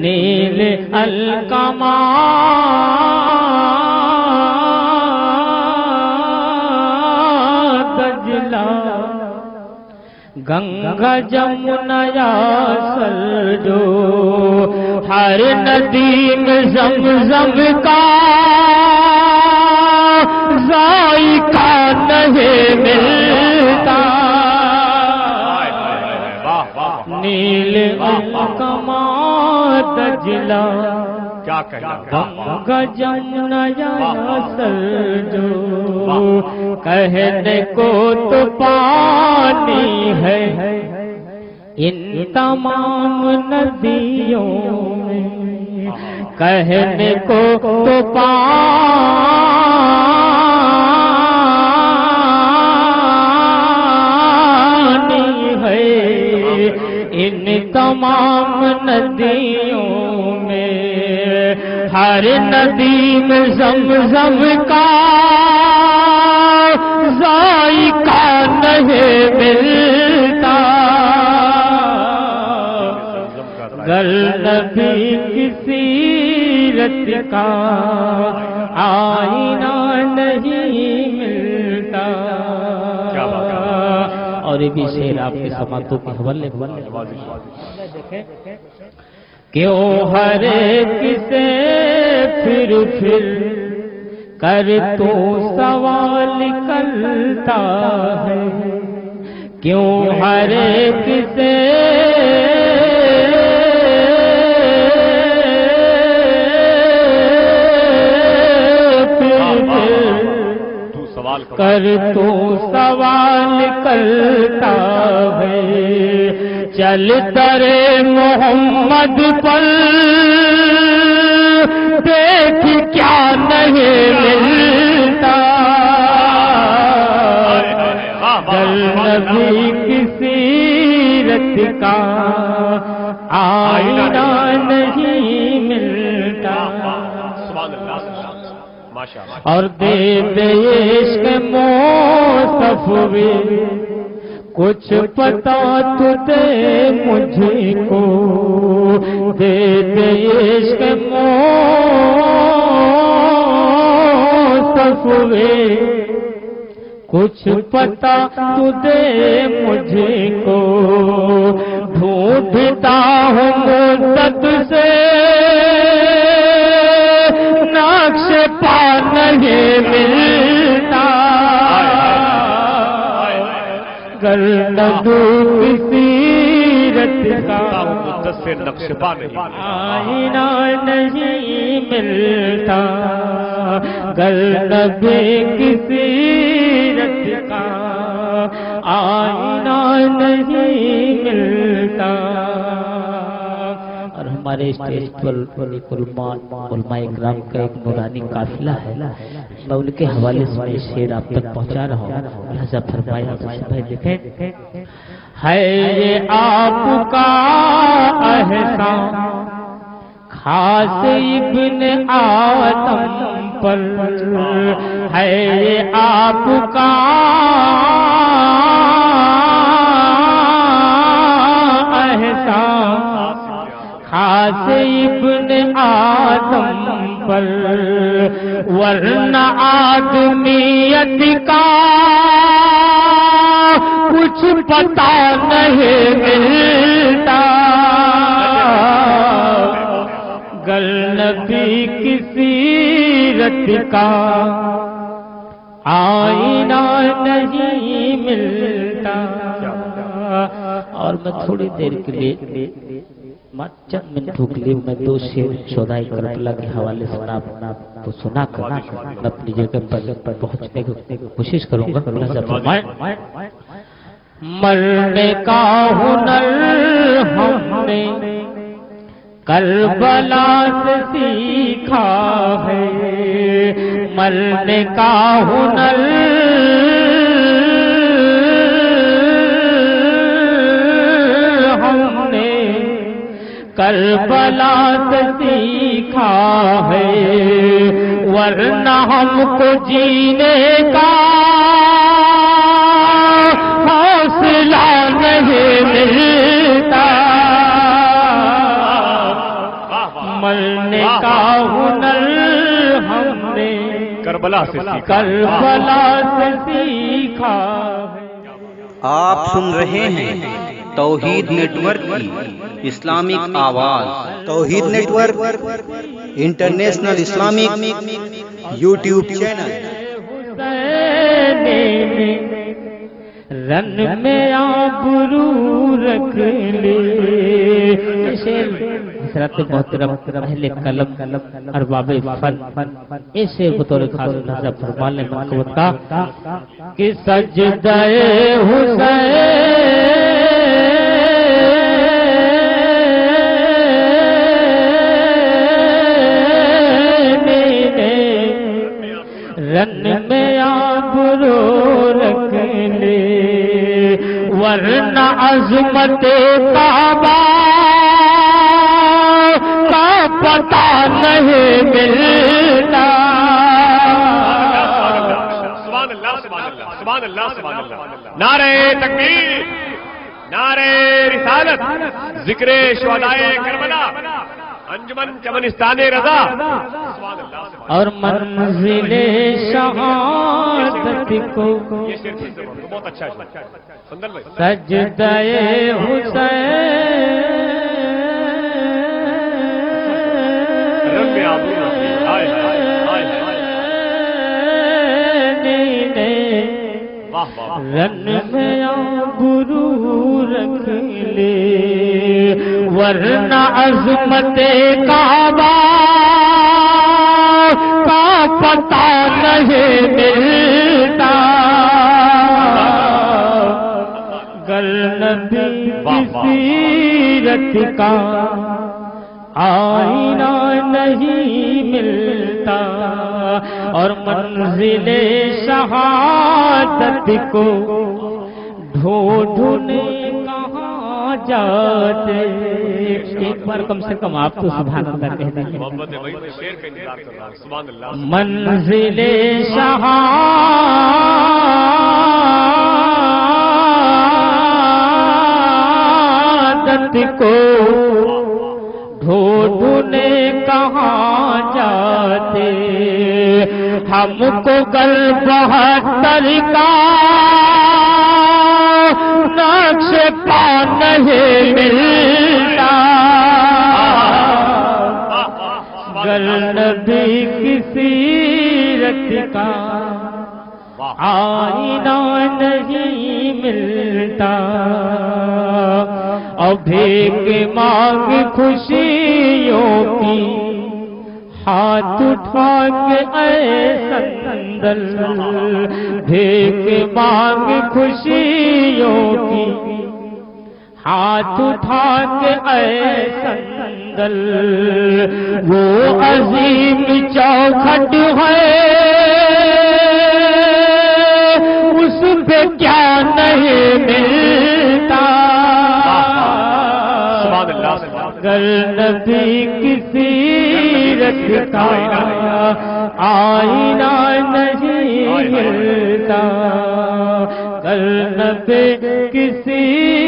نیل الکمال دجلہ گنگا جمنا یا سرجو ہر ندی میں زمزم کا ذائقہ نہیں ملتا نیل الکمال دجلہ گنگا جمنا یا سرجو کہنے کو تو پانی ہے ان تمام ندیوں میں کہنے کو تو پانی ہے ان تمام ندیوں میں ہر ندی میں زمزم کا ذائقہ نہیں ملتا گر نبی کی سیرت کا آئینہ نہیں ملتا. اور یہ بھی شعر آپ کے سماعتوں کے حوالے دیکھیں کیوں ہر ایک سے پھر کر تو سوال کرتا ہے کیوں ہر ایک سے کر تو سوال کرتا ہے چل درے محمد پر دیکھ کیا نہیں ملتا گر نبی کی سیرت کا آئینہ نہیں ملتا. اور دے دے عشق موصف بھی کچھ پتا تو دے مجھے کو دے دے عشق موصف بھی کچھ پتا تو دے مجھے کو ڈھونڈتا ہوں مدت سے نقش پا نہیں ملتا گر نبی کی سیرت کا نقش پا نہیں آئینہ نہیں ملتا گر نبی کی سیرت کا آئینہ نہیں ملتا. ہمارے اسٹیج پر علماء اکرام کا ایک نورانی قافلہ ہے میں ان کے حوالے سے شعر آپ تک پہنچا رہا ہوں. لہذا فرمایا بھائی دیکھیں ہے یہ آپ کا احسان خاص ابن آدم پر ہے یہ آپ کا احسان خاص ابن آدم پر ورنہ آدمیت کا کچھ پتا نہیں ملتا گر نبی کی سیرت کا آئینہ نہیں ملتا. اور میں تھوڑی دیر کے لیے چند منٹوں کے لیے میں دو شعر شہدائے کربلا کے حوالے سے تو سنا کر میں اپنی جگہ پر پہنچنے کی کوشش کروں گا. مرنے کا ہنر ہم نے کربلا سے سیکھا ہے مرنے کا ہنر ہم نے کربلا سے سیکھا ہے ورنہ ہم کو جینے کا حوصلہ نہیں ملتا کا ہنر ہم نے کربلا سے سیکھا ہے۔ آپ سن رہے ہیں توحید نیٹ ورک کی اسلامک آواز۔ Tauheed network international Islamic YouTube channel. رن میں آبرو رکھ لے، حضرت محترم اہل قلم ارباب فن ایسے بطور خاص نظر فرمان نے منقبت کا کہ سجدہ رن میں آبرو رکھ لے، ورنہ عظمت کعبہ کا پتہ نہیں ملتا۔ سبحان اللہ سبحان اللہ سبحان اللہ سبحان اللہ۔ نعرہ تکبیر، نعرہ رسالت، ذکر شہدائے کربلا، انجمن چمنستان رضا، اور منزل شہادت کو یہ شعر بہت اچھا ہے سندر بھائی۔ سجدہ رن میں آبرو رکھ لے، ورنہ عظمت کعبہ کا پتہ نہیں ملتا۔ گر نبی کی سیرت کا آئینہ نہیں ملتا، اور منزل شہادت کو ڈھونڈنے کہاں جاتے۔ ایک بار کم سے کم آپ تو سبحان اللہ کہہ دیں۔ محمد بھائی میں شعر کا انتظار کر رہا ہوں۔ سبحان اللہ۔ منزل شہادت کو ڈھونڈنے کہاں جاتے، ہم کو کل 72 کا نقش پا نہیں ملتا۔ گر نبی کی سیرت کا آئینہ نہیں ملتا، اور بھیک مانگ خوشیوں کی ہاتھ اٹھا کے اے سندل، بھیک مانگ خوشیوں کی ہاتھ اٹھا کے اے سندل، وہ عظیم چوکھٹ ہے اس پہ کیا نہیں ملتا۔ گر نبی کی سیرت کا آئینہ نہیں ملتا، گر نبی کی سیرت